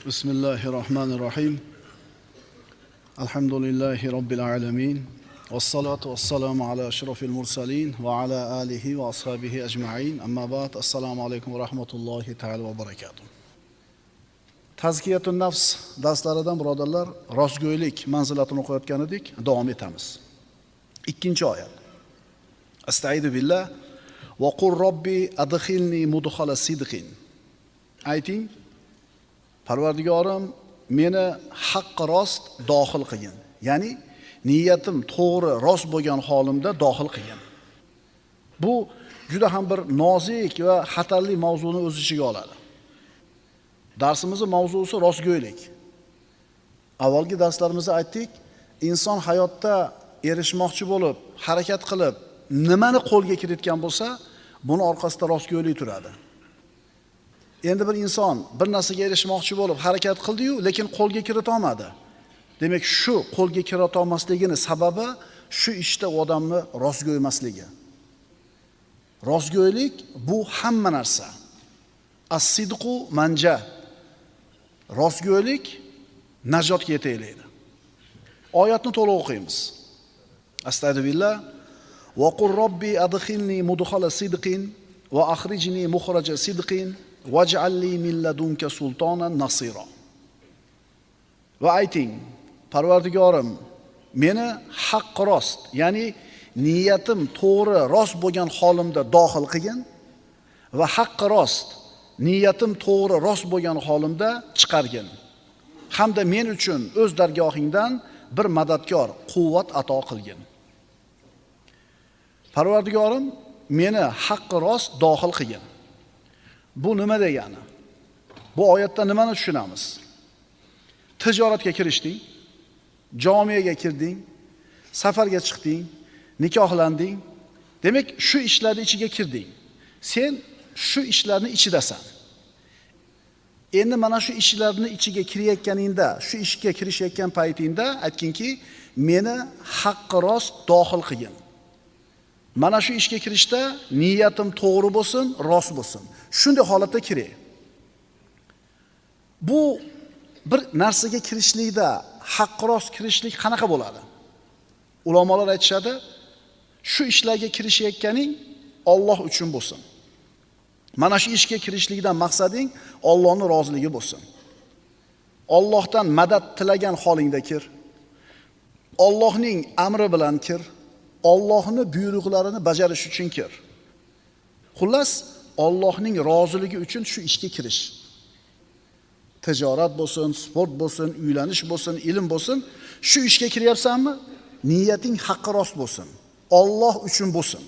Bismillahirrahmanirrahim. Alhamdulillahi Rabbil alamin. Vassalatu vassalamu ala ashrafil mursalin va ala alihi va ashabihi ajma'in. Amma ba'd. Assalomu alaykum va rahmatullohi ta'ala va barakatuh. Tazkiyatun nafs darslaridan birodarlar, rostgo'ylik manzilatini o'qiyotgan edik, davom etamiz. 2-oyat. Astaidu billah va qur robbi adkhilni mudkhala sidqin. Ayting, Parvardigorim, meni haqqi rost dohil qilgin. Ya'ni niyatim to'g'ri, rost bo'lgan holimda dohil qilgin. Bu juda ham bir nozik va xatarli mavzuni o'z ichiga oladi. Darsimizning mavzusi rostgo'ylik. Avvalgi darslarimizda aytdik, inson hayotda erishmoqchi bo'lib, harakat qilib, nimani qo'lga kiritgan bo'lsa, buni orqasida rostgo'ylik turadi. Endi bir inson bir narsaga erishmoqchi bo'lib harakat qildi-yu, lekin qo'lga kirita olmadi. Demak, shu qo'lga kirita olmasligining sababi shu ishda odamni rostgo'y emasligi. Rostgo'ylik bu hamma narsa. As-sidqu manja. Rostgo'ylik najotga yetaklaydi. Oyatni to'liq o'qiymiz. Astagfirullah. Va qur robbi adkhilni mudkhala sidqin va akhrijni mukhraja sidqin vaj'alli min ladunka sultonan nasira. Va ayting, Parvardigorim, meni haq rost, ya'ni niyatim to'g'ri, rost bo'lgan holimda dohil qilgin va haqqi rost, niyatim to'g'ri, rost bo'lgan holimda chiqargin. Hamda men uchun o'z dargohingdan bir madadkor, quvvat ato qilgin. Parvardigorim, meni haqqi rost dohil qilgin. Bu nima degani? Bu oyatda nimani tushunamiz? Tijoratga kirishding, jamiyaga kirding, safarga chiqding, nikohlanding. Demak, shu ishlarning ichiga kirding. Sen shu ishlarning ichidasan. Endi mana shu ishlarning ichiga kirayotganingda, shu ishga kirishayotgan paytingda aytkinki, meni haqqi rost dohil qilgin. Mana shu ishga kirishda niyatim to'g'ri bo'lsin, rost bo'lsin. Shunday holatda kiray. Bu bir narsaga kirishlikda haqqi rost kirishlik qanaqa bo'ladi? Ulamolar aytishadi, shu ishlarga kirishayotganing Alloh uchun bo'lsin. Mana shu ishga kirishlikdan maqsading Allohning roziligi bo'lsin. Allohdan madad tilagan holingda kir. Allohning amri bilan kir. Allohning buyruqlarini bajarish uchun kir. Xullas, Allohning roziligi uchun shu ishga kirish. Tijorat bo'lsin, sport bo'lsin, uylanish bo'lsin, ilm bo'lsin, shu ishga kiryapsanmi? Niyating haqqi rost bo'lsin. Alloh uchun bo'lsin.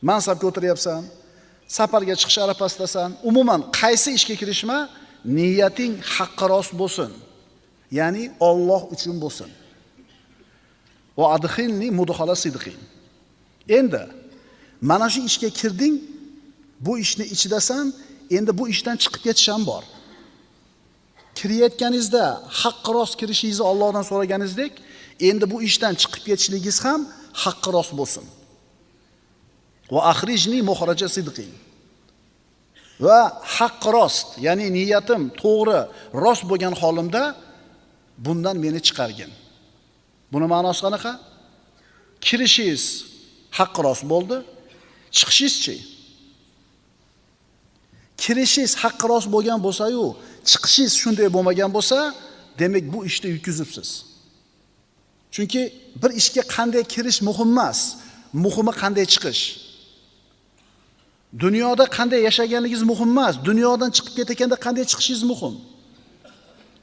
Mansabga o'tiryapsan, safarga chiqish arafasidasan, umuman qaysi ishga kirishma, niyating haqqi rost bo'lsin. Ya'ni Alloh uchun bo'lsin. Va adkhilni mudkhala sidqin. Endi mana shu ishga kirding, bu ishni ichidasan, endi bu ishdan chiqib ketish ham bor. Kirayotganingizda haqqi rost kirishingizni Allohdan so'raganingizdek, endi bu ishdan chiqib ketishligingiz ham haqqi rost bo'lsin. Va akhrijni mukhraja sidqin. Va haqqi rost, ya'ni niyatim to'g'ri, rost bo'lgan holimda bundan meni chiqargin. Buni ma'nosi qanaqa? Kirishingiz haqqi rost bo'ldi, chiqishingizchi? Kirishingiz haqqi rost bo'lgan bo'lsa-yu, chiqishingiz shunday bo'lmagan bo'lsa, demak bu ishda yutqizibsiz. Chunki bir ishga qanday kirish muhim emas, muhimi qanday chiqish. Dunyoda qanday yashaganligingiz muhim emas, dunyodan chiqib ketganda qanday chiqishingiz muhim.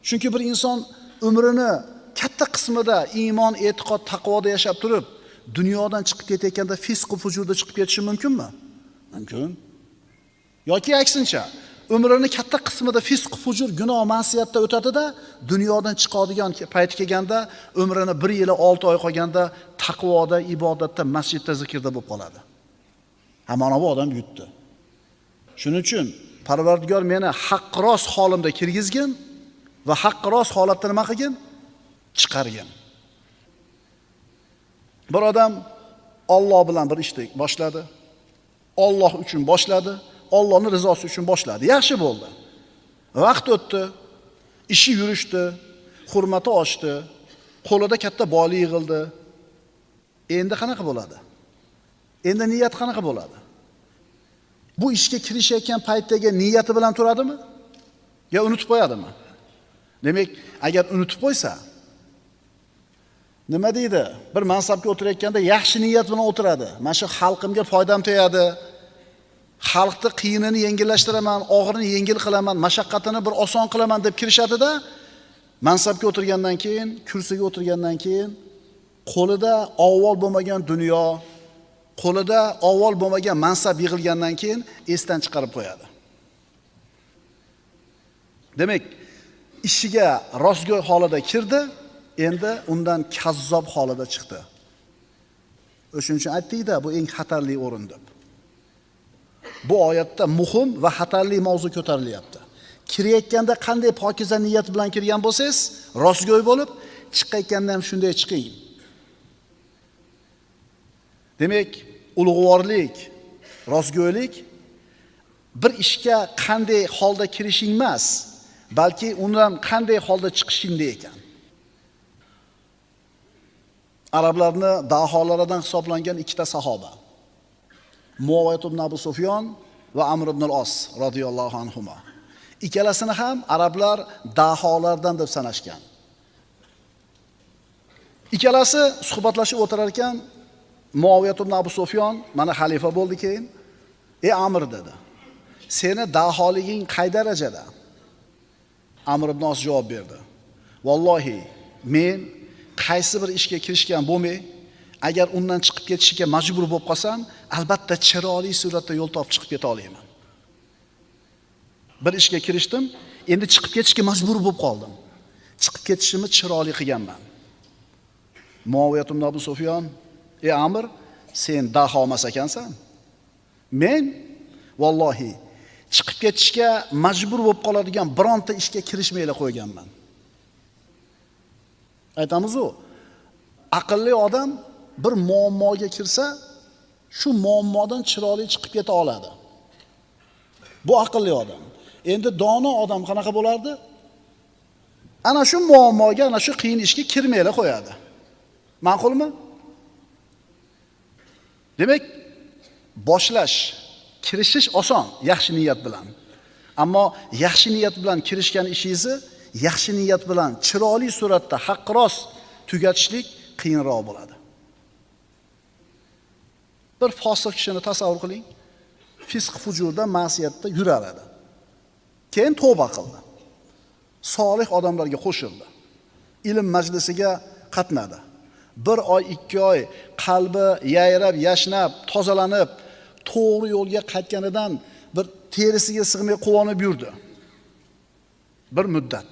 Chunki bir inson umrini katta qismida iymon, e'tiqod, taqvoda yashab turib, dunyodan chiqib ketayotganda fisq va fujurda chiqib ketishi mumkinmi? Mumkin. Yoki aksincha, umrining katta qismida fisq, fujur, gunoh, ma'siyatda o'tadi-da, dunyodan chiqadigan payti kelganda, umrining 1 yil 6 oy qolganda taqvoda, ibodatda, masjidda, zikrda bo'lib qoladi. Ha, mana bu odam yutdi. Shuning uchun Parvardigor meni haqqi rost holimda kirgizgin va haqqi rost holatda nima qilgin? Chiqargin. Bir odam Alloh bilan bir ishni boshladi. Alloh uchun boshladi. Allohning rizosi uchun boshladi. Yaxshi bo'ldi. Vaqt o'tdi, ishi yurishdi, hurmati oshdi, qo'lida katta boylik yig'ildi. Endi qanaqa bo'ladi? Endi niyat qanaqa bo'ladi? Bu ishga kirishayotgan paytdagi niyati bilan turadimi? Yo unutib qo'yadimi? Demak, agar unutib qo'ysa, nima deydi? Bir mansabga o'tirayotganda yaxshi niyat bilan o'tiradi. Mana shu xalqimga foydam tegadi. Xalqni qiyinini yengillashtiraman, og'irini yengil qilaman, mashaqqatini bir oson qilaman deb kirishadi-da, mansabga o'tirgandan keyin, kursiga o'tirgandan keyin qo'lida avval bo'lmagan dunyo, qo'lida avval bo'lmagan mansab yig'ilgandan keyin esdan chiqarib qo'yadi. Demak, ishiga rostgo'y holida kirdi, endi undan kazzob holida chiqdi. O'shuning uchun aytdik-da, bu eng xatarli o'rin deb. Bu oyatda muhim va xatarli mavzu ko'tarilyapti. Kirayotganda qanday pokiza niyat bilan kirgan bo'lsangiz, rostgo'y bo'lib, chiqayotganda ham shunday chiqing. Demak, ulug'vorlik, rostgo'ylik bir ishga qanday holda kirishing emas, balki undan qanday holda chiqishingda ekan. Arablarning daholaridan hisoblangan ikkita sahoba, Muaviyat ibn Abu Sufyon va Amr ibn al-As radhiyallohu anhuma. Ikkalasini ham arablar daholardan deb sanashgan. Ikkalasi suhbatlashib o'tirar ekan, Muaviyat ibn Abu Sufyon mana xalifa bo'ldi keyin, "Ey Amr" dedi. "Seni daholiging qay darajada?" Amr ibn As javob berdi. "Vallohi, men qaysi bir ishga kirishgan bo'lmay, agar undan chiqib ketishga majbur bo'lib qolsam, albatta chiroyli suratda yo'l topib chiqib keta olaman. Bir ishga kirishdim, endi chiqib ketishga majbur bo'lib qoldim. Chiqib ketishimni chiroyli qilganman." Muaviyat ibn Abu Sufyon, "Ey Amr, sen daho emas ekansan. Men vallohi chiqib ketishga majbur bo'lib qoladigan bironta ishga kirishmayla qo'yganman." Aytamiz-ku, aqlli odam bir muammoga kirsa, shu muammodan chiroyli chiqib keta oladi. Bu aqlli odam. Endi dono odam qanaqa bo'lardi? Ana shu muammoga, ana shu qiyin ishga kirmayla qo'yadi. Ma'qulmi? Demak, boshlash, kirishish oson, yaxshi niyat bilan. Ammo yaxshi niyat bilan kirishgan ishingizni yaxshi niyat bilan chiroyli suratda haqqirost tugatishlik qiyinroq bo'ladi. Bir fosiq kishini tasavvur qiling. Fisq fujurda, ma'siyatda yurar edi. Keyin tavba qildi. Solih odamlarga qo'shildi. Ilm majlisiga qatnadi. 1 oy, 2 oy qalbi yayrab, yashnab, tozalanib, to'g'ri yo'lga qaytganidan bir terisiga sig'may quvonib yurdi. Bir muddat.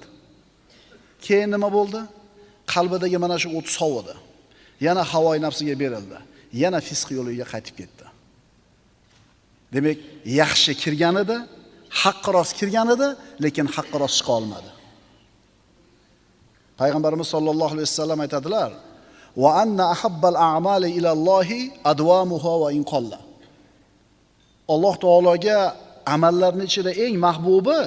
Keyin nima bo'ldi? Qalbidagi mana shu o't sovidi. Yana havoy nafsiga berildi. Yana fisq yo'liga qaytib ketdi. Demak, yaxshi kirgan edi, haqqi rost kirgan edi, lekin haqqi rost chiqa olmadi. Payg'ambarimiz sollallohu alayhi vasallam aytadilar: "Va anna ahabbal a'mali ila Allohi adwamuha va in qalla." Alloh taologa amallarning ichida eng mahbubi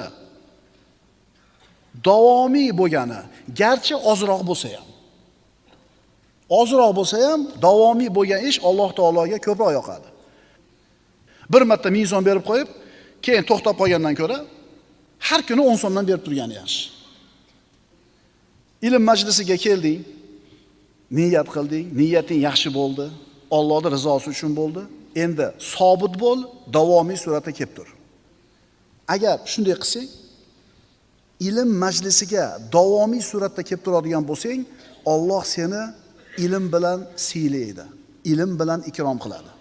davomiy bo'lgani, garchi ozroq bo'lsa ham. Ozroq bo'lsa ham davomiy bo'lgan ish Alloh taologa ko'proq yoqadi. Bir marta 1000 so'm berib qo'yib, keyin to'xtab qolgandan ko'ra har kuni 10 so'mdan berib turgani yaxshi. Ilm majlisiga kelding, niyat qilding, niyating yaxshi bo'ldi, Allohning rizosi uchun bo'ldi. Endi sobit bo'l, davomiy suratda kelib tur. Agar shunday qilsang, ilm majlisiga davomiy suratda kelib turadigan bo'lsang, Alloh seni ilm bilan siylaydi, ilm bilan ikrom qiladi.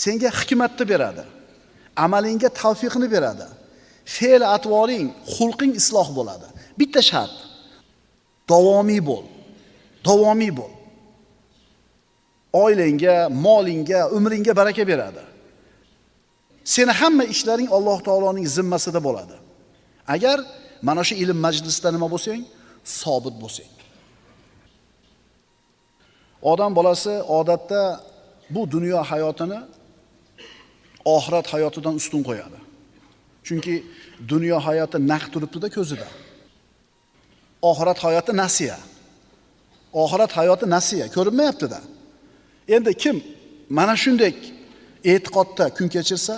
Senga hikmatni beradi, amalingga tavfiqni beradi. Fe'l atvoring, xulqing isloh bo'ladi. Bitta shart: davomiy bo'l. Davomiy bo'l. Oilangga, molingga, umringga baraka beradi. Seni hamma ishlaring Alloh taoloning zimmasida bo'ladi. Agar mana shu ilm majlisida nima bo'lsang, sobit bo'lsang. Odam bolasi odatda bu dunyo hayotini oxirat hayotidan ustun qo'yadi. Chunki dunyo hayoti naq turibdi-da ko'zida. Oxirat hayoti nasiya. Oxirat hayoti nasiya ko'rinmayapti-da. Endi kim mana shunday e'tiqodda kun kechirsa,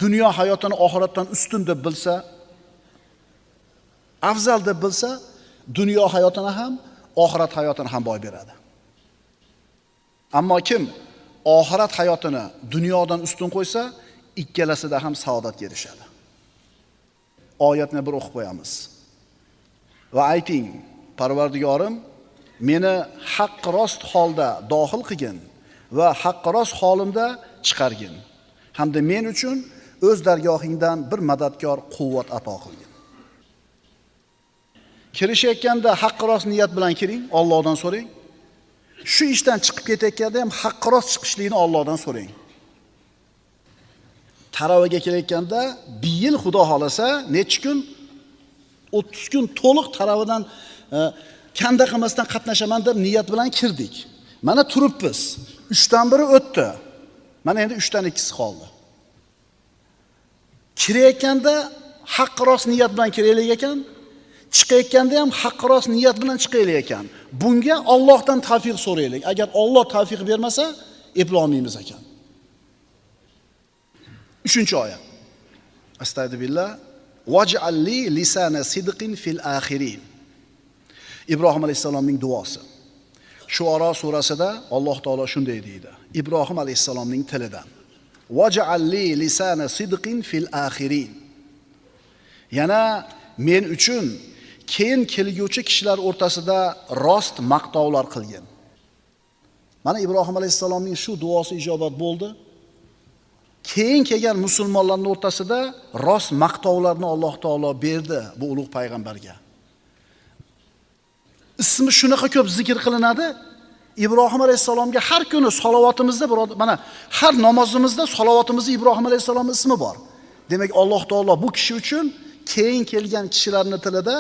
dunyo hayotini oxiratdan ustun deb bilsa, afzal deb bilsa, dunyo hayotini ham, oxirat hayotini ham boy beradi. Ammo kim oxirat hayotini dunyodan ustun qo'ysa, ikkalasida ham saodatga erishadi. Oyatni bir o'qib qo'yamiz. Va ayting, Parvardigorim, meni haq rost holda dohil qilgin va haq rost holimda chiqargin. Hamda men uchun o'z dargohingdan bir madadkor quvvat ato qilgin. Kirishayotganda haq rost niyat bilan kiring, Allohdan so'rang. Shu ishdan chiqib ketayotganda ham haq rost chiqishligini Allohdan so'rang. Taravaga kelayotganda bir yil Xudo xolasa necha kun 30 kun to'liq taravadan kanda qilmasdan qatnashaman deb niyat bilan kirdik. Mana turibmiz. 3dan biri o'tdi. Mana endi 3dan 2si qoldi. Kirayotganda haq rost niyat bilan kiraylik ekan, chiqayotganda ham haq rost niyat bilan chiqaylik ekan. Bunga Allohdan tavfiq so'raylik. Agar Alloh tavfiq bermasa, eplolmaymiz ekan. 3-oyat. Astagfirullah. Waj'al li lisana sidqin fil akhirin. Ibrohim alayhisalomning duosi. Shuara surasida Alloh taolo shunday deydi. Ibrohim alayhisalomning tilidan. Waj'al li lisana sidqin fil akhirin. Yana men uchun keyin kelguvchi kishilar o'rtasida rost maqtovlar qilgin. Mana Ibrohim alayhisalomning shu duosi ijobat bo'ldi. Keyin kelgan musulmonlarning o'rtasida rost maqtovlarni Alloh taolo berdi bu ulug' payg'ambarga. Ismi shunaqa ko'p zikr qilinadi. Ibrohim alayhisalomga har kuni salovatimizda mana har namozimizda salovatimizda Ibrohim alayhisalomning ismi bor. Demak, Alloh taolo bu kishi uchun keyin kelgan kishilarning tilida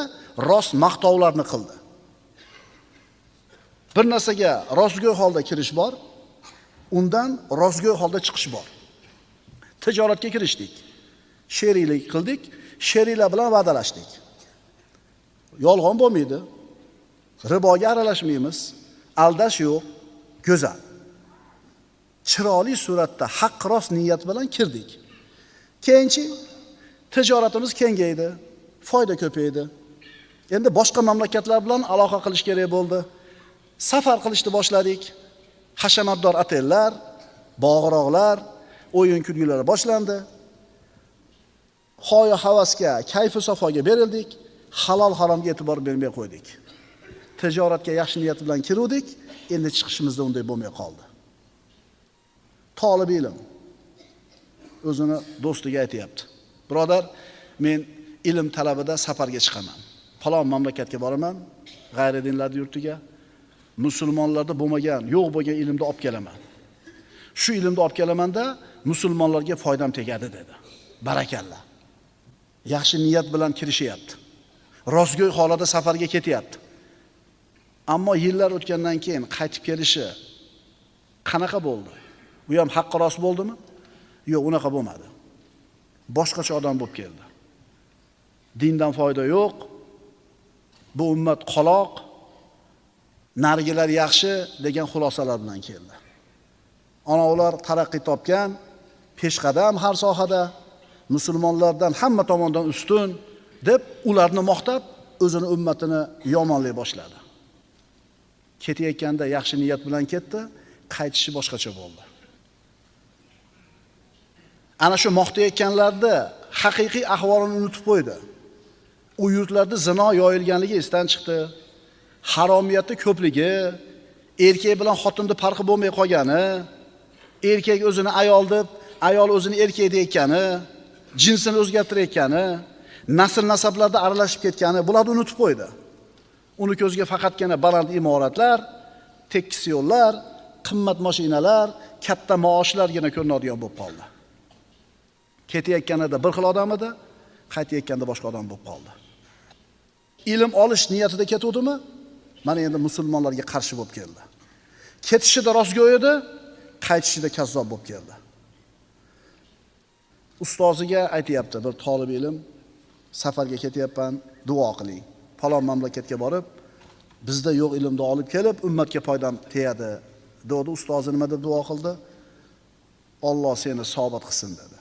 rost maqtovlarni qildi. Bir narsaga rostgo'y holda kirish bor, undan rostgo'y holda chiqish bor. Tijoratga kirishdik. Sheriklik qildik, sheriklar bilan va'dalashdik. Yolg'on bo'lmaydi. Riboga aralashmaymiz. Aldash yo'q, go'zal. Chiroyli suratda haq rost niyat bilan kirdik. Keyinchi tijoratimiz kengaydi, foyda ko'paydi. Endi boshqa mamlakatlar bilan aloqa qilish kerak bo'ldi. Safar qilishni boshladik. Hashamatdor otellar, bog'roqlar, o'yin kulgilari boshlandi. Xoya havasga, kayfi safoga berildik. Halol haromga e'tibor bermay qo'ydik. Tijoratga yaxshi niyat bilan kiruvdik, endi chiqishimizda unday bo'lmay qoldi. Talib ilm o'zini do'stiga aytayapti. Birodar, men ilm talabida safarga chiqaman. Falon mamlakatga boraman, g'ayridinlar yurtiga. Musulmonlarda bo'lmagan, yo'q bo'lgan ilmni olib kelaman. Shu ilmni olib kelamanda musulmonlarga foydam tegadi dedi. Barakalla. Yaxshi niyat bilan kirishyapti. Rostgo'y holida safarga ketyapti. Ammo yillar o'tgandan keyin qaytib kelishi qanaqa bo'ldi? Bu ham haqqi rost bo'ldimi? Yo'q, unaqa bo'lmadi. Boshqacha odam bo'lib keldi. Dindan foyda yo'q. Bu ummat qoloq, narigilar yaxshi degan xulosalar bilan keldi. Onalar taraqqiy topgan, peshqadam har sohada, musulmonlardan hamma tomondan ustun deb ularni maqtab, o'zini ummatini yomonlay boshladi. Ketayotganda yaxshi niyat bilan ketdi, qaytishi boshqacha bo'ldi. Ana shu maqtayotganlarda haqiqiy ahvolini unutib qo'ydi. U yurtlarda zino yoyilganligi esdan chiqdi. Haromiyatning ko'pligi, erkak bilan xotinning farqi bo'lmay qolgani, erkak o'zini ayol deb, ayol o'zini erkak deyotgani, jinsini o'zgartirayotgani, nasl nasablarda aralashib ketgani, bularni unutib qo'ydi. Uni ko'ziga faqatgina baland imoratlar, tekis yo'llar, qimmat mashinalar, katta maoshlargina ko'rinadigan bo'lib qoldi. Ketayotganida bir xil odam edi, qaytayotganda boshqa odam bo'lib qoldi. Ilm olish niyatida ketuvdimi? Mana endi musulmonlarga qarshi bo'lib keldi. Ketishida rostgo'y edi, qaytishida kazzob bo'lib keldi. ustoziga aytayapti, bir talib ilm, safarga ketyapman, duo qiling. Falon mamlakatga borib, bizda yo'q ilmni olib kelib, ummatga foydam tegadi. Dedi, ustozi nima deb duo qildi? Alloh seni sobit qilsin dedi.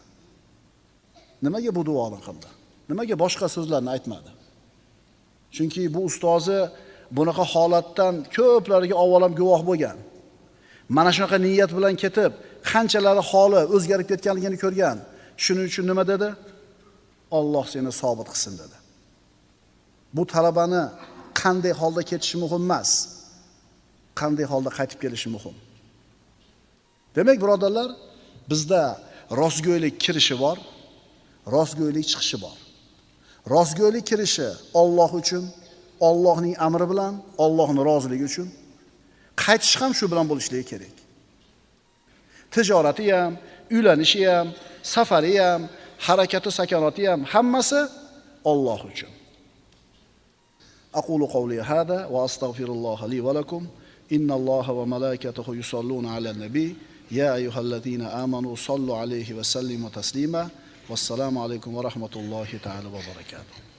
Nimaga bu duoni qildi? Nimaga boshqa so'zlarni aytmadi? Chunki bu ustozi bunaqa holatdan ko'plariga avvalam guvoh bo'lgan. Mana shunaqa niyat bilan ketib, qanchalari holi o'zgarib ketganligini ko'rgan. Shuning uchun nima dedi? Alloh seni sobit qilsin dedi. Bu talabani qanday holda ketishi muhim emas. Qanday holda qaytib kelishi muhim. Demak, birodarlar, bizda rostgo'ylik kirishi bor, rostgo'ylik chiqishi bor. Rostgo'ylik kirishi Alloh uchun, Allohning amri bilan, Allohning roziligi uchun. Qaytish ham shu bilan bo'lishligi kerak. Tijorati ham, uylanishi ham, safari ham, harakati sakanati ham hammasi Alloh uchun. Aqulu qawli hada va astaghfirulloha li va lakum. Innalloha va malaikatahu yusalluna alan nabi. Ya ayyuhallazina amanu sallu alayhi va sallimu taslima. Wassalamu alaykum va rahmatullohi ta'ala va barakatuh.